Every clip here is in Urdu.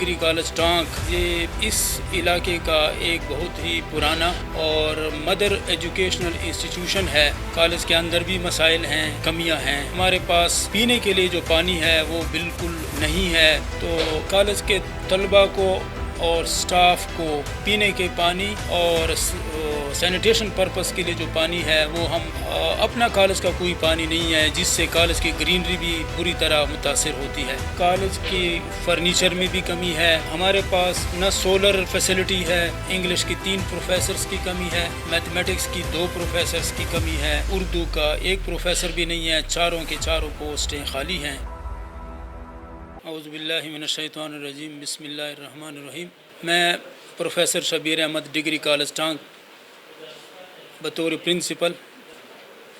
ڈگری کالج ٹانک یہ اس علاقے کا ایک بہت ہی پرانا اور مدر ایجوکیشنل انسٹیٹیوشن ہے۔ کالج کے اندر بھی مسائل ہیں، کمیاں ہیں۔ ہمارے پاس پینے کے لیے جو پانی ہے وہ بالکل نہیں ہے، تو کالج کے طلباء کو اور سٹاف کو پینے کے پانی اور سینیٹیشن پرپس کے لیے جو پانی ہے وہ ہم اپنا کالج کا کوئی پانی نہیں ہے، جس سے کالج کی گرینری بھی بری طرح متاثر ہوتی ہے۔ کالج کی فرنیچر میں بھی کمی ہے، ہمارے پاس نہ سولر فیسلٹی ہے، انگلش کی 3 پروفیسرز کی کمی ہے، میتھمیٹکس کی 2 پروفیسرز کی کمی ہے، اردو کا 1 پروفیسر بھی نہیں ہے، چاروں کے چاروں پوسٹیں خالی ہیں۔ اعوذ باللہ من الشیطان الرجیم، بسم اللہ الرحمن الرحیم۔ میں professor Shabbir Ahmed degree college Tank بطور پرنسپل،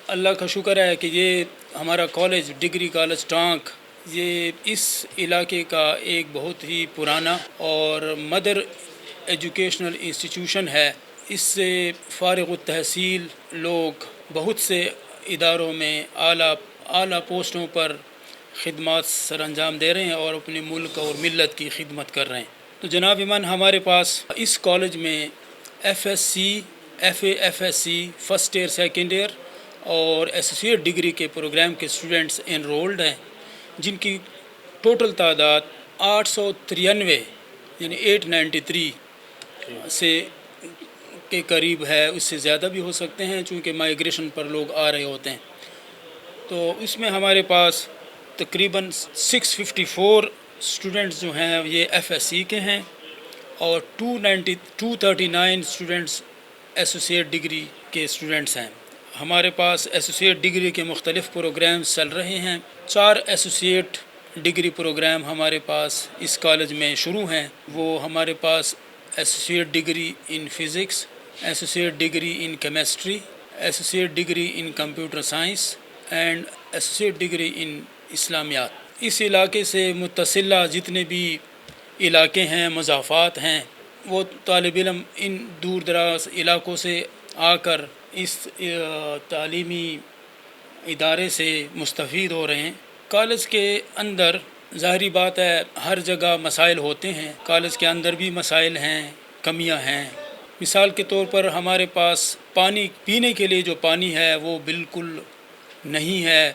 اللہ کا شکر ہے کہ یہ ہمارا کالج ڈگری کالج ٹانک یہ اس علاقے کا ایک بہت ہی پرانا اور مدر ایجوکیشنل انسٹیٹیوشن ہے۔ اس سے فارغ التحصیل لوگ بہت سے اداروں میں اعلیٰ پوسٹوں پر خدمات سر انجام دے رہے ہیں اور اپنے ملک اور ملت کی خدمت کر رہے ہیں۔ تو جناب ایمان، ہمارے پاس اس کالج میں F S C, F A F S C, first year second year اور ایسوسیٹ ڈگری کے پروگرام کے اسٹوڈنٹس انرولڈ ہیں، جن کی ٹوٹل تعداد 893 یعنی 893 سے کے قریب ہے۔ اس سے زیادہ بھی ہو سکتے ہیں چونکہ مائیگریشن پر لوگ آ رہے ہوتے ہیں۔ تو اس میں ہمارے پاس تقریباً 654 اسٹوڈنٹس جو ہیں یہ ایف ایس سی کے ہیں اور 239 اسٹوڈنٹس ایسوسیٹ ڈگری کے اسٹوڈنٹس ہیں۔ ہمارے پاس ایسوسیٹ ڈگری کے مختلف پروگرامز چل رہے ہیں۔ 4 ایسوسیٹ ڈگری پروگرام ہمارے پاس اس کالج میں شروع ہیں۔ وہ ہمارے پاس associate degree in physics, associate degree in chemistry, associate degree in computer science and associate degree in اسلامیات۔ اس علاقے سے متصلہ جتنے بھی علاقے ہیں، مضافات ہیں، وہ طالب علم ان دور دراز علاقوں سے آ کر اس تعلیمی ادارے سے مستفید ہو رہے ہیں۔ کالج کے اندر ظاہری بات ہے ہر جگہ مسائل ہوتے ہیں، کالج کے اندر بھی مسائل ہیں، کمیاں ہیں۔ مثال کے طور پر ہمارے پاس پانی پینے کے لیے جو پانی ہے وہ بالکل نہیں ہے،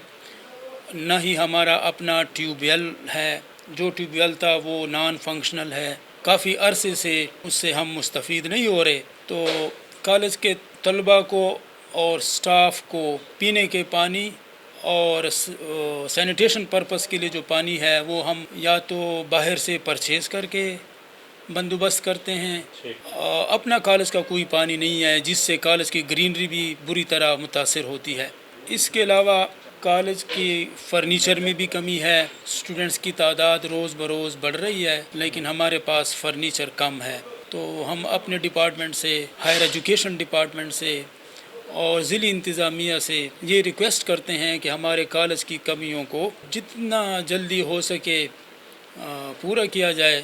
نہ ہی ہمارا اپنا ٹیوب ویل ہے، جو ٹیوب ویل تھا وہ نان فنکشنل ہے، کافی عرصے سے اس سے ہم مستفید نہیں ہو رہے۔ تو کالج کے طلباء کو اور سٹاف کو پینے کے پانی اور سینیٹیشن پرپس کے لیے جو پانی ہے وہ ہم یا تو باہر سے پرچیز کر کے بندوبست کرتے ہیں، اپنا کالج کا کوئی پانی نہیں ہے، جس سے کالج کی گرینری بھی بری طرح متاثر ہوتی ہے۔ اس کے علاوہ کالج کی فرنیچر میں بھی کمی ہے، اسٹوڈنٹس کی تعداد روز بروز بڑھ رہی ہے لیکن ہمارے پاس فرنیچر کم ہے۔ تو ہم اپنے ڈپارٹمنٹ سے، ہائر ایجوکیشن ڈپارٹمنٹ سے اور ضلعی انتظامیہ سے یہ ریکویسٹ کرتے ہیں کہ ہمارے کالج کی کمیوں کو جتنا جلدی ہو سکے پورا کیا جائے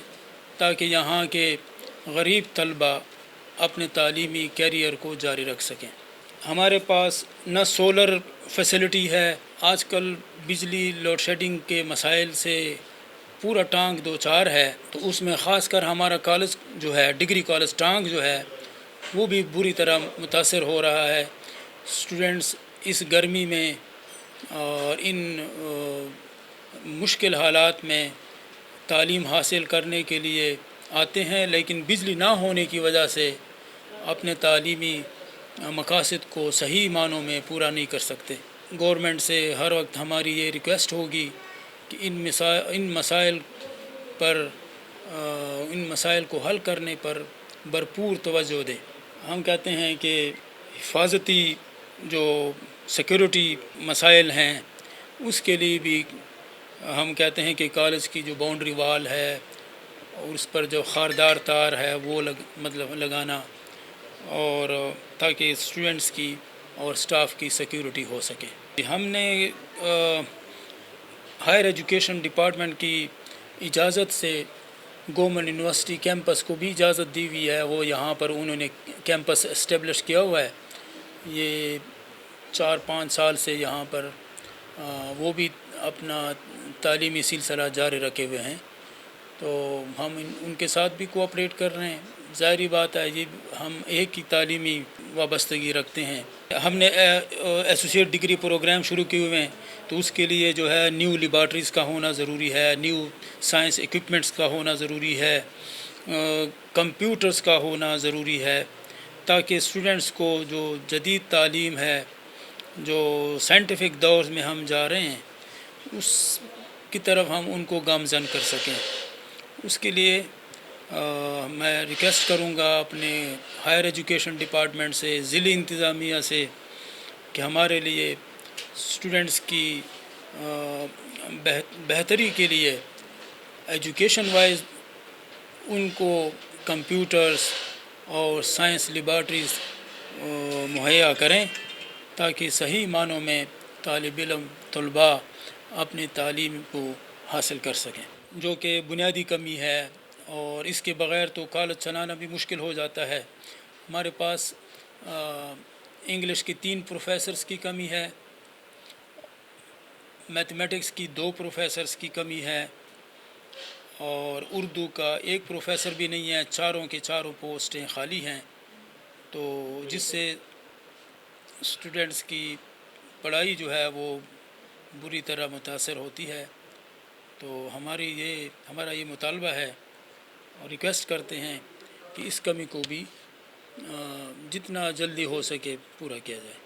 تاکہ یہاں کے غریب طلباء اپنے تعلیمی کیریئر کو جاری رکھ سکیں۔ ہمارے پاس نہ سولر فیسلٹی ہے، آج کل بجلی لوڈ شیڈنگ کے مسائل سے پورا ٹانک دو چار ہے، تو اس میں خاص کر ہمارا کالج جو ہے ڈگری کالج ٹانک جو ہے وہ بھی بری طرح متاثر ہو رہا ہے۔ اسٹوڈنٹس اس گرمی میں اور ان مشکل حالات میں تعلیم حاصل کرنے کے لیے آتے ہیں، لیکن بجلی نہ ہونے کی وجہ سے اپنے تعلیمی مقاصد کو صحیح معنوں میں پورا نہیں کر سکتے۔ گورنمنٹ سے ہر وقت ہماری یہ ریکویسٹ ہوگی کہ ان مسائل کو حل کرنے پر بھرپور توجہ دیں۔ ہم کہتے ہیں کہ حفاظتی جو سیکورٹی مسائل ہیں اس کے لیے بھی ہم کہتے ہیں کہ کالج کی جو باؤنڈری وال ہے اور اس پر جو خاردار تار ہے وہ لگانا، اور تاکہ اسٹوڈنٹس کی اور سٹاف کی سیکیورٹی ہو سکے۔ ہم نے ہائر ایجوکیشن ڈپارٹمنٹ کی اجازت سے گورنمنٹ یونیورسٹی کیمپس کو بھی اجازت دی ہوئی ہے، وہ یہاں پر انہوں نے کیمپس اسٹیبلش کیا ہوا ہے۔ یہ 4-5 سال سے یہاں پر وہ بھی اپنا تعلیمی سلسلہ جاری رکھے ہوئے ہیں۔ تو ہم ان کے ساتھ بھی کوآپریٹ کر رہے ہیں. ظاہری بات ہے یہ ہم ایک ہی تعلیمی وابستگی رکھتے ہیں. ہم نے ایسوسیٹ ڈگری پروگرام شروع کیے ہوئے ہیں تو اس کے لیے جو ہے نیو لیبارٹریز کا ہونا ضروری ہے, نیو سائنس ایکوپمنٹس کا ہونا ضروری ہے, کمپیوٹرز کا ہونا ضروری ہے, تاکہ اسٹوڈنٹس کو جو جدید تعلیم ہے, جو سائنٹیفک دور میں ہم جا رہے ہیں, اس کی طرف ہم ان کو گامزن کر سکیں. اس کے لیے میں ریکویسٹ کروں گا اپنے ہائر ایجوکیشن ڈپارٹمنٹ سے, ضلعی انتظامیہ سے, کہ ہمارے لیے اسٹوڈنٹس کی بہتری کے لیے ایجوکیشن وائز ان کو کمپیوٹرز اور سائنس لیبارٹریز مہیا کریں, تاکہ صحیح معنوں میں طالب علم طلباء اپنی تعلیم کو حاصل کر سکیں, جو کہ بنیادی کمی ہے. اور اس کے بغیر تو کالج چلانا بھی مشکل ہو جاتا ہے. ہمارے پاس انگلش کی 3 پروفیسرز کی کمی ہے, میتھمیٹکس کی 2 پروفیسرز کی کمی ہے, اور اردو کا 1 پروفیسر بھی نہیں ہے. چاروں کے چاروں پوسٹیں خالی ہیں, تو جس سے اسٹوڈنٹس کی پڑھائی جو ہے وہ بری طرح متاثر ہوتی ہے. تو ہمارا یہ مطالبہ ہے اور ریکویسٹ کرتے ہیں کہ اس کمی کو بھی جتنا جلدی ہو سکے پورا کیا جائے.